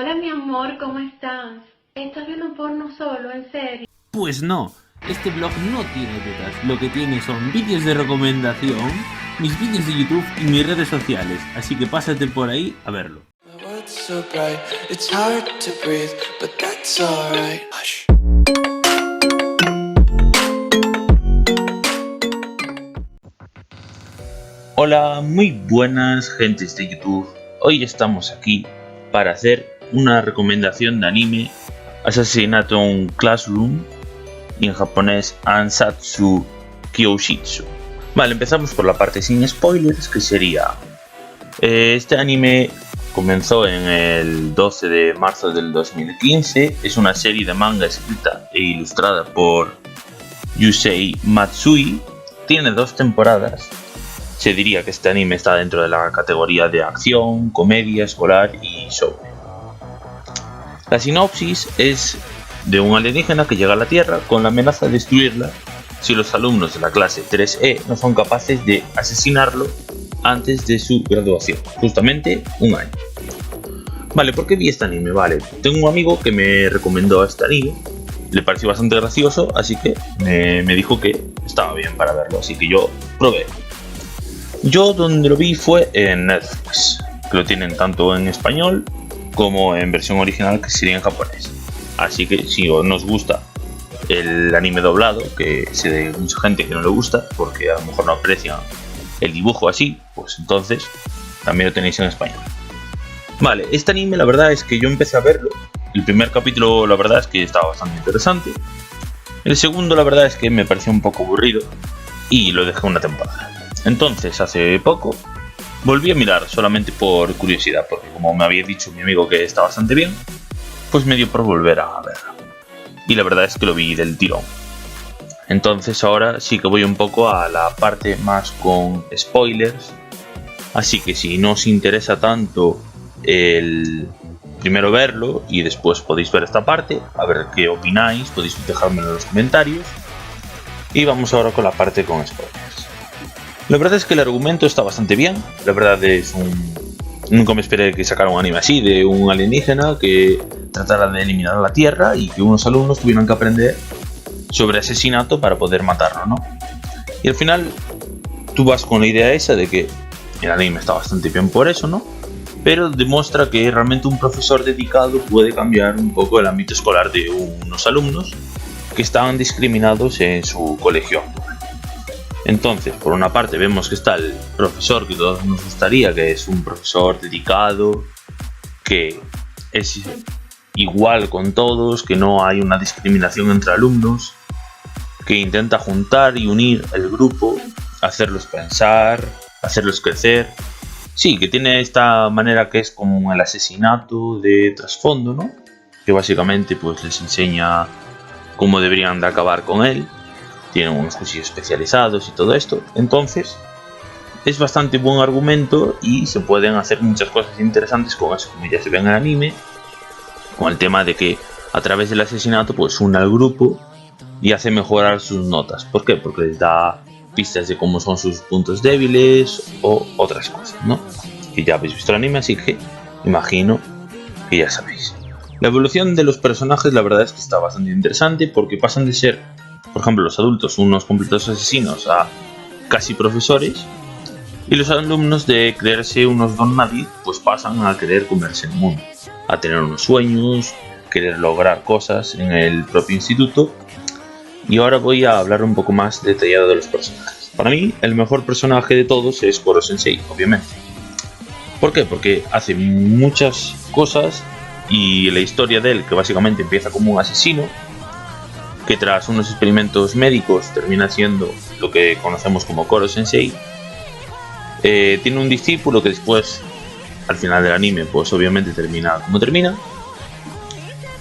Hola mi amor, ¿cómo estás? ¿Estás viendo porno solo, en serio? Pues no, este blog no tiene tetas, lo que tiene son vídeos de recomendación, mis vídeos de YouTube y mis redes sociales, así que pásate por ahí a verlo. Hola, muy buenas gentes de YouTube, hoy estamos aquí para hacer una recomendación de anime Assassination Classroom y en japonés Ansatsu Kyoshitsu. Vale, empezamos por la parte sin spoilers, que sería este anime comenzó en el 12 de marzo del 2015, es una serie de manga escrita e ilustrada por Yusei Matsui, tiene 2 temporadas. Se diría que este anime está dentro de la categoría de acción, comedia, escolar y show. La sinopsis es de un alienígena que llega a la Tierra con la amenaza de destruirla si los alumnos de la clase 3E no son capaces de asesinarlo antes de su graduación, justamente un año. Vale, ¿por qué vi este anime? Vale, tengo un amigo que me recomendó este anime, le pareció bastante gracioso, así que me dijo que estaba bien para verlo, así que yo probé. Yo donde lo vi fue en Netflix, que lo tienen tanto en español como en versión original, que sería en japonés. Así que si nos gusta el anime doblado, que sé de mucha gente que no le gusta porque a lo mejor no aprecian el dibujo así, pues entonces también lo tenéis en español. Vale, este anime la verdad es que yo empecé a verlo. El primer capítulo la verdad es que estaba bastante interesante. El segundo la verdad es que me pareció un poco aburrido y lo dejé una temporada. Entonces hace poco volví a mirar solamente por curiosidad, porque como me había dicho mi amigo que está bastante bien, pues me dio por volver a verlo. Y la verdad es que lo vi del tirón. Entonces ahora sí que voy un poco a la parte más con spoilers. Así que si no os interesa tanto el primero verlo y después podéis ver esta parte, a ver qué opináis, podéis dejármelo en los comentarios. Y vamos ahora con la parte con spoilers. La verdad es que el argumento está bastante bien. La verdad es nunca me esperé que sacara un anime así, de un alienígena que tratara de eliminar a la Tierra y que unos alumnos tuvieran que aprender sobre asesinato para poder matarlo, ¿no? Y al final tú vas con la idea esa de que el anime está bastante bien por eso, ¿no? Pero demuestra que realmente un profesor dedicado puede cambiar un poco el ámbito escolar de unos alumnos que estaban discriminados en su colegio. Entonces, por una parte vemos que está el profesor que todos nos gustaría, que es un profesor dedicado, que es igual con todos, que no hay una discriminación entre alumnos, que intenta juntar y unir el grupo, hacerlos pensar, hacerlos crecer. Sí, que tiene esta manera que es como el asesinato de trasfondo, ¿no? Que básicamente pues les enseña cómo deberían de acabar con él. Tienen unos cuchillos especializados y todo esto. Entonces es bastante buen argumento y se pueden hacer muchas cosas interesantes con eso, como ya se ve en el anime, con el tema de que a través del asesinato pues une al grupo y hace mejorar sus notas. ¿Por qué? Porque les da pistas de cómo son sus puntos débiles o otras cosas, ¿no? Que ya habéis visto el anime, así que imagino que ya sabéis. La evolución de los personajes la verdad es que está bastante interesante, porque pasan de ser, por ejemplo, los adultos unos completos asesinos a casi profesores, y los alumnos de creerse unos don nadie pues pasan a querer comerse el mundo, a tener unos sueños, querer lograr cosas en el propio instituto. Y ahora voy a hablar un poco más detallado de los personajes. Para mí el mejor personaje de todos es Koro Sensei, obviamente. ¿Por qué? Porque hace muchas cosas y la historia de él, que básicamente empieza como un asesino, que tras unos experimentos médicos termina siendo lo que conocemos como Koro Sensei. Tiene un discípulo que después, al final del anime, pues obviamente termina como termina.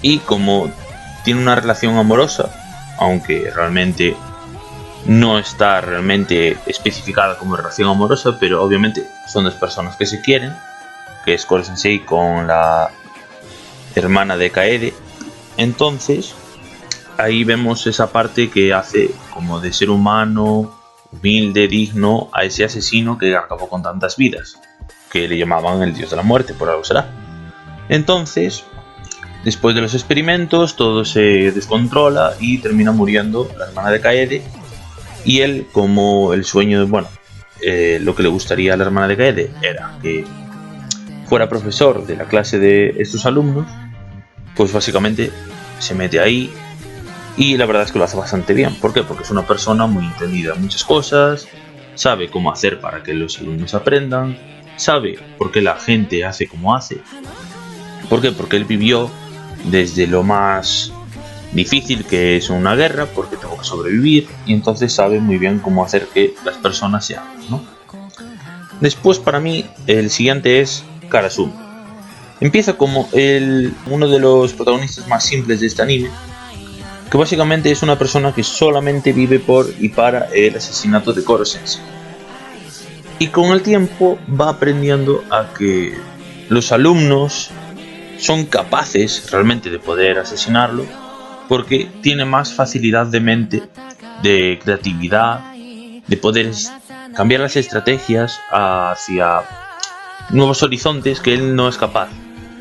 Y como tiene una relación amorosa, aunque realmente no está realmente especificada como relación amorosa, pero obviamente son 2 personas que se quieren, que es Koro Sensei con la hermana de Kaede. Entonces ahí vemos esa parte que hace como de ser humano, humilde, digno, a ese asesino que acabó con tantas vidas, que le llamaban el dios de la muerte, por algo será. Entonces, después de los experimentos, todo se descontrola y termina muriendo la hermana de Kaede. Y él, como el sueño, lo que le gustaría a la hermana de Kaede era que fuera profesor de la clase de estos alumnos, pues básicamente se mete ahí y la verdad es que lo hace bastante bien. ¿Por qué? Porque es una persona muy entendida en muchas cosas, sabe cómo hacer para que los alumnos aprendan, sabe por qué la gente hace como hace. ¿Por qué? Porque él vivió desde lo más difícil, que es una guerra, porque tuvo que sobrevivir, y entonces sabe muy bien cómo hacer que las personas se amen, ¿no? Después, para mí, el siguiente es Karasuma. Empieza como uno de los protagonistas más simples de este anime, que básicamente es una persona que solamente vive por y para el asesinato de Koro Sensei. Y con el tiempo va aprendiendo a que los alumnos son capaces realmente de poder asesinarlo, porque tiene más facilidad de mente, de creatividad, de poder cambiar las estrategias hacia nuevos horizontes que él no es capaz.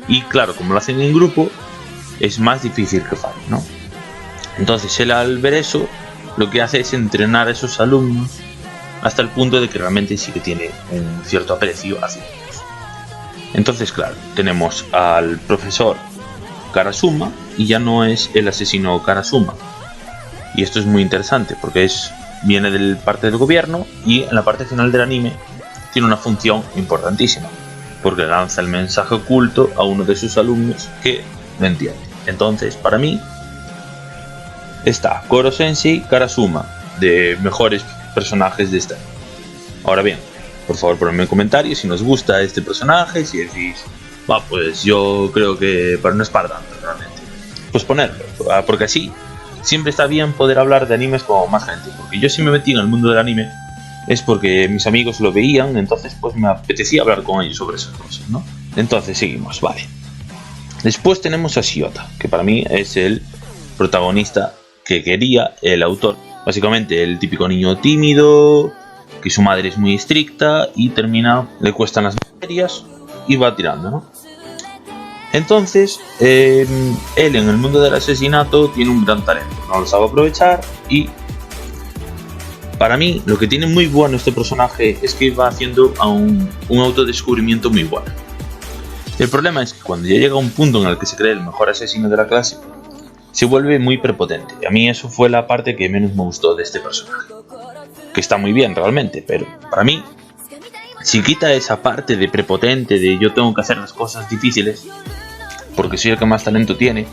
Y claro, como lo hacen en grupo, es más difícil que falle, ¿no? Entonces él, al ver eso, lo que hace es entrenar a esos alumnos hasta el punto de que realmente sí que tiene un cierto aprecio hacia ellos. Entonces, claro, tenemos al profesor Karasuma y ya no es el asesino Karasuma. Y esto es muy interesante porque viene de parte del gobierno y en la parte final del anime tiene una función importantísima, porque lanza el mensaje oculto a uno de sus alumnos que lo entiende. Entonces, para mí, está Koro Sensei, Karasuma, de mejores personajes de esta. Ahora bien, por favor ponedme en comentarios si nos gusta este personaje, si decís, pues yo creo que no es para tanto realmente, pues ponerlo, porque así siempre está bien poder hablar de animes con más gente, porque yo si me metí en el mundo del anime es porque mis amigos lo veían, entonces pues me apetecía hablar con ellos sobre esas cosas, ¿no? Entonces seguimos, vale. Después tenemos a Shiota, que para mí es el protagonista que quería el autor. Básicamente el típico niño tímido, que su madre es muy estricta y le cuestan las materias y va tirando, ¿no? Entonces, él en el mundo del asesinato tiene un gran talento, no lo sabe aprovechar, y para mí lo que tiene muy bueno este personaje es que va haciendo un autodescubrimiento muy bueno. El problema es que cuando ya llega a un punto en el que se cree el mejor asesino de la clase, se vuelve muy prepotente. Y a mí eso fue la parte que menos me gustó de este personaje, que está muy bien realmente, pero para mí, si quita esa parte de prepotente, de yo tengo que hacer las cosas difíciles porque soy el que más talento tiene,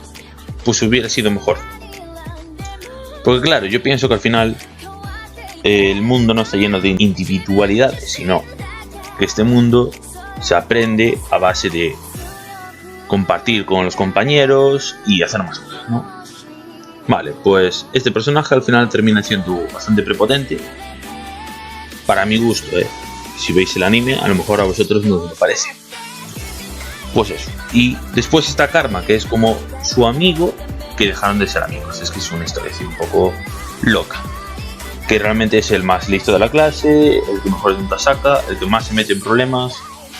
pues hubiera sido mejor. Porque claro, yo pienso que al final el mundo no está lleno de individualidades, sino que este mundo se aprende a base de compartir con los compañeros y hacer más cosas, ¿no? Vale, pues este personaje al final termina siendo bastante prepotente, para mi gusto, Si veis el anime, a lo mejor a vosotros no os lo parece. Pues eso. Y después está Karma, que es como su amigo, que dejaron de ser amigos. Es que es una historia así un poco loca. Que realmente es el más listo de la clase, el que mejor nunca saca, el que más se mete en problemas,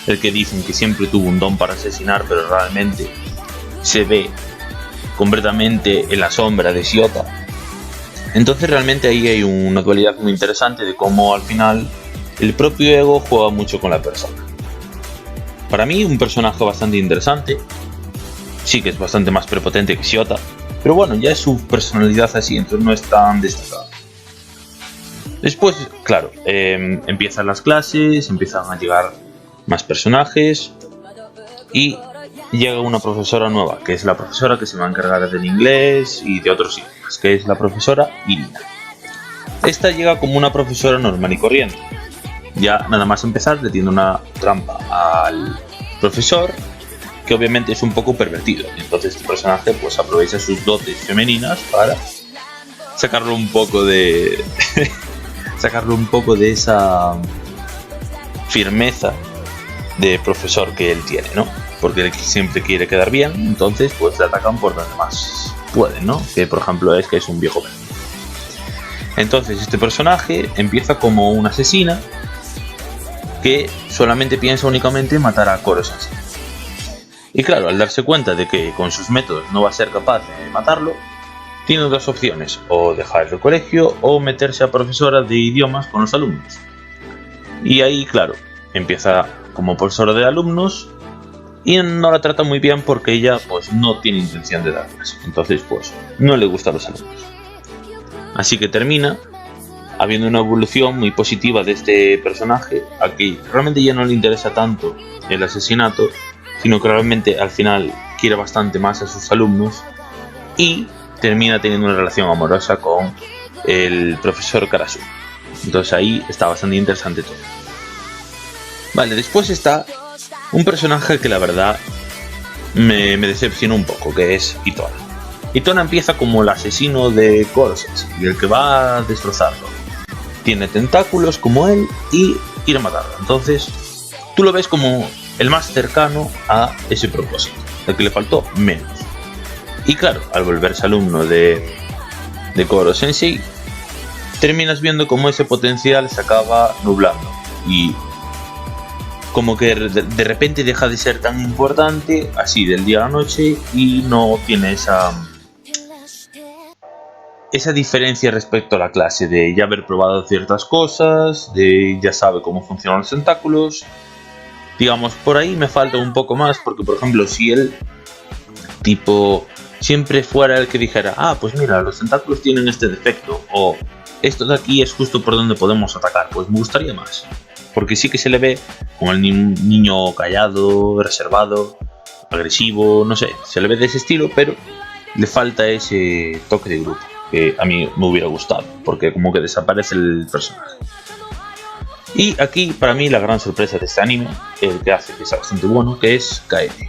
el que dicen que siempre tuvo un don para asesinar, pero realmente se ve completamente en la sombra de Shiota. Entonces realmente ahí hay una dualidad muy interesante de cómo al final el propio ego juega mucho con la persona. Para mí un personaje bastante interesante, sí que es bastante más prepotente que Shiota, pero bueno, ya es su personalidad así, entonces no es tan destacado. Después, claro, empiezan las clases, empiezan a llegar más personajes y llega una profesora nueva, que es la profesora que se va a encargar del inglés y de otros idiomas, que es la profesora Irina. Esta llega como una profesora normal y corriente. Ya nada más empezar le tiene una trampa al profesor, que obviamente es un poco pervertido. Entonces este personaje pues aprovecha sus dotes femeninas para sacarlo un poco de esa firmeza de profesor que él tiene, ¿no? Porque él siempre quiere quedar bien, entonces pues le atacan por donde más pueden, ¿no? Que por ejemplo es que es un viejo perdido. Entonces este personaje empieza como una asesina que solamente piensa únicamente en matar a Koro Sensei. Y claro, al darse cuenta de que con sus métodos no va a ser capaz de matarlo, tiene dos opciones: o dejar el colegio o meterse a profesora de idiomas con los alumnos. Y ahí, claro, empieza como profesora de alumnos y no la trata muy bien porque ella pues no tiene intención de darlas. Entonces pues no le gustan los alumnos. Así que termina habiendo una evolución muy positiva de este personaje, a que realmente ya no le interesa tanto el asesinato, sino que realmente al final quiere bastante más a sus alumnos y termina teniendo una relación amorosa con el profesor Karasu. Entonces ahí está bastante interesante todo. Vale, después está un personaje que la verdad me decepcionó un poco, que es Itona. Itona empieza como el asesino de Koro Sensei y el que va a destrozarlo. Tiene tentáculos como él y quiere matarlo. Entonces tú lo ves como el más cercano a ese propósito, el que le faltó menos. Y claro, al volverse alumno de Koro Sensei, terminas viendo cómo ese potencial se acaba nublando y como que de repente deja de ser tan importante así del día a la noche y no tiene esa diferencia respecto a la clase de ya haber probado ciertas cosas, de ya sabe cómo funcionan los tentáculos. Digamos, por ahí me falta un poco más, porque por ejemplo si él tipo siempre fuera el que dijera, ah, pues mira, los tentáculos tienen este defecto, o esto de aquí es justo por donde podemos atacar, pues me gustaría más. Porque sí que se le ve como el niño callado, reservado, agresivo, no sé, se le ve de ese estilo, pero le falta ese toque de grupo, que a mí me hubiera gustado, porque como que desaparece el personaje. Y aquí, para mí, la gran sorpresa de este anime, el que hace que sea bastante bueno, que es Kaede.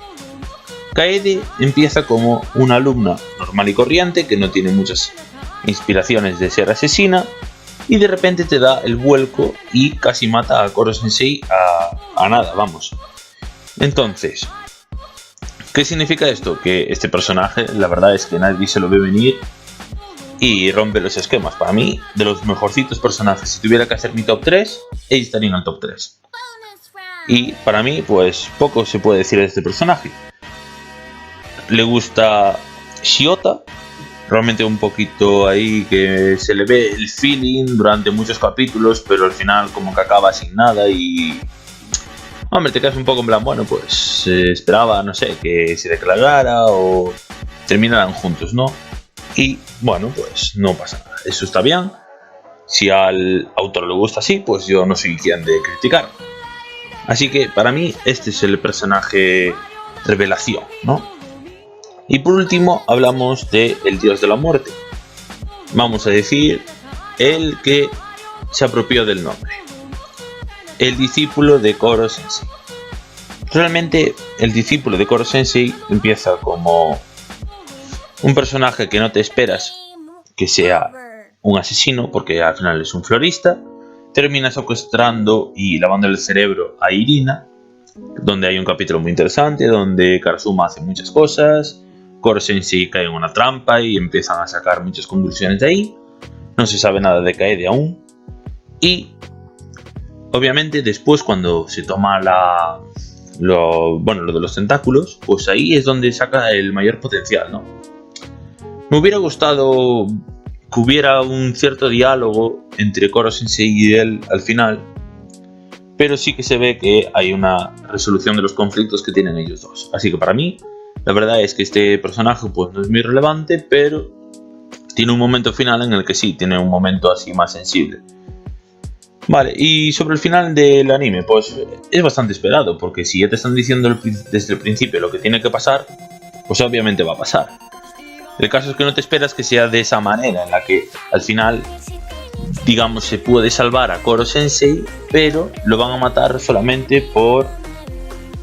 Kaede empieza como una alumna normal y corriente, que no tiene muchas inspiraciones de ser asesina, y de repente te da el vuelco y casi mata a Koro Sensei a nada, vamos. Entonces, ¿qué significa esto? Que este personaje, la verdad es que nadie se lo ve venir y rompe los esquemas. Para mí, de los mejorcitos personajes, si tuviera que hacer mi top 3, ellos estarían en el top 3. Y para mí, pues poco se puede decir de este personaje. Le gusta Shiota, realmente un poquito ahí que se le ve el feeling durante muchos capítulos, pero al final como que acaba sin nada y... Hombre, te quedas un poco en plan, bueno, pues esperaba, no sé, que se declarara o terminaran juntos, ¿no? Y bueno, pues no pasa nada, eso está bien. Si al autor le gusta así, pues yo no soy quien de criticar. Así que para mí este es el personaje revelación, ¿no? Y por último hablamos de el dios de la muerte. Vamos a decir el que se apropió del nombre, el discípulo de Koro Sensei. Realmente el discípulo de Koro Sensei empieza como un personaje que no te esperas que sea un asesino, porque al final es un florista. Termina secuestrando y lavando el cerebro a Irina, donde hay un capítulo muy interesante donde Karasuma hace muchas cosas. Koro Sensei cae en una trampa y empiezan a sacar muchas conclusiones de ahí. No se sabe nada de Kaede aún. Y obviamente después, cuando se toma lo de los tentáculos, pues ahí es donde saca el mayor potencial, ¿no? Me hubiera gustado que hubiera un cierto diálogo entre Koro Sensei y él al final, pero sí que se ve que hay una resolución de los conflictos que tienen ellos dos. Así que para mí, la verdad es que este personaje pues no es muy relevante, pero tiene un momento final en el que sí, tiene un momento así más sensible. Vale, y sobre el final del anime, pues es bastante esperado, porque si ya te están diciendo desde el principio lo que tiene que pasar, pues obviamente va a pasar. El caso es que no te esperas que sea de esa manera, en la que al final, digamos, se puede salvar a Koro Sensei, pero lo van a matar solamente por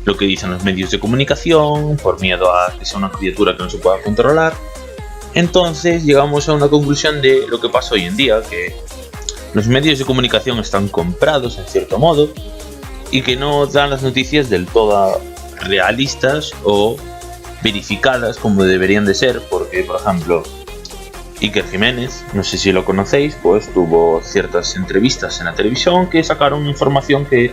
lo que dicen los medios de comunicación, por miedo a que sea una criatura que no se pueda controlar. Entonces llegamos a una conclusión de lo que pasa hoy en día, que los medios de comunicación están comprados en cierto modo y que no dan las noticias del todo realistas o verificadas como deberían de ser, porque por ejemplo Iker Jiménez, no sé si lo conocéis, pues tuvo ciertas entrevistas en la televisión que sacaron información que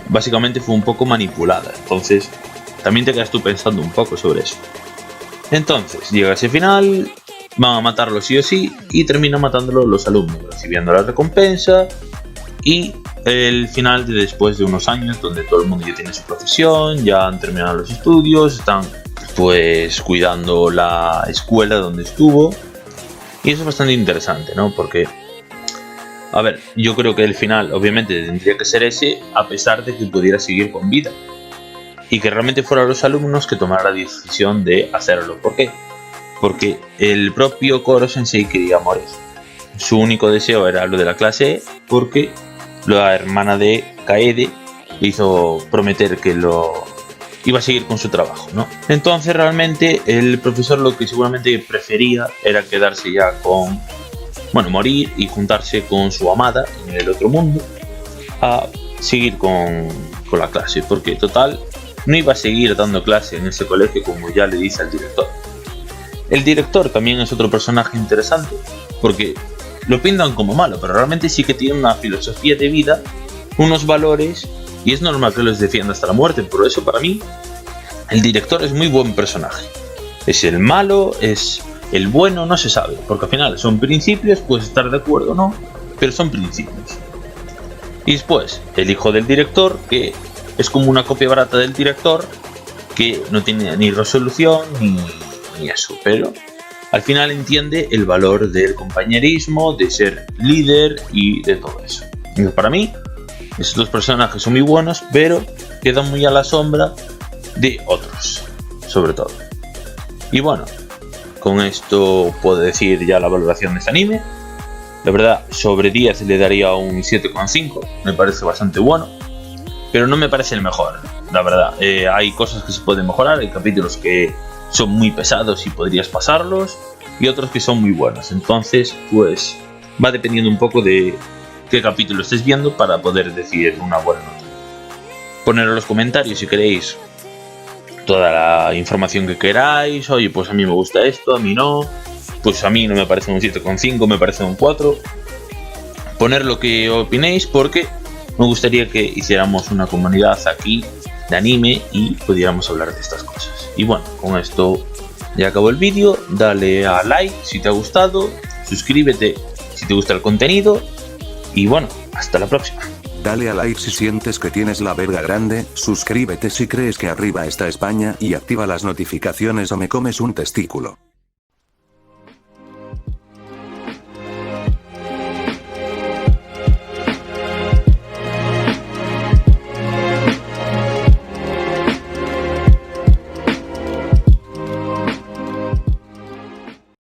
básicamente fue un poco manipulada. Entonces también te quedas tú pensando un poco sobre eso. Entonces, llega ese final, van a matarlo sí o sí, y terminan matándolo los alumnos, recibiendo la recompensa, y el final de después de unos años, donde todo el mundo ya tiene su profesión, ya han terminado los estudios, están pues cuidando la escuela donde estuvo, y eso es bastante interesante, ¿no? Porque, a ver, yo creo que el final obviamente tendría que ser ese, a pesar de que pudiera seguir con vida, y que realmente fueran los alumnos que tomaran la decisión de hacerlo. ¿Por qué? Porque el propio Koro Sensei quería morir. Su único deseo era lo de la clase E, porque la hermana de Kaede le hizo prometer que lo iba a seguir con su trabajo, ¿no? Entonces realmente el profesor lo que seguramente prefería era quedarse ya con, bueno, morir y juntarse con su amada en el otro mundo a seguir con la clase, porque total no iba a seguir dando clase en ese colegio, como ya le dice al director. El director también es otro personaje interesante, porque lo pintan como malo, pero realmente sí que tiene una filosofía de vida, unos valores, y es normal que los defienda hasta la muerte. Por eso, para mí, el director es muy buen personaje. ¿Es el malo? ¿Es el bueno? No se sabe, porque al final son principios, puedes estar de acuerdo o no, pero son principios. Y después, el hijo del director, que es como una copia barata del director, que no tiene ni resolución ni eso, pero al final entiende el valor del compañerismo, de ser líder y de todo eso. Y para mí, estos dos personajes son muy buenos, pero quedan muy a la sombra de otros, sobre todo. Y bueno, con esto puedo decir ya la valoración de este anime. La verdad, sobre 10 le daría un 7,5, me parece bastante bueno, pero no me parece el mejor, la verdad. Hay cosas que se pueden mejorar, hay capítulos que son muy pesados y podrías pasarlos, y otros que son muy buenos. Entonces, pues va dependiendo un poco de qué capítulo estés viendo para poder decir una buena nota. Poner en los comentarios si queréis toda la información que queráis. Oye, pues a mí me gusta esto, a mí no. Pues a mí no me parece un 7,5, me parece un 4. Poner lo que opinéis, porque me gustaría que hiciéramos una comunidad aquí de anime y pudiéramos hablar de estas cosas. Y bueno, con esto ya acabó el vídeo. Dale a like si te ha gustado, suscríbete si te gusta el contenido, y bueno, hasta la próxima. Dale a like si sientes que tienes la verga grande, suscríbete si crees que arriba está España y activa las notificaciones o me comes un testículo.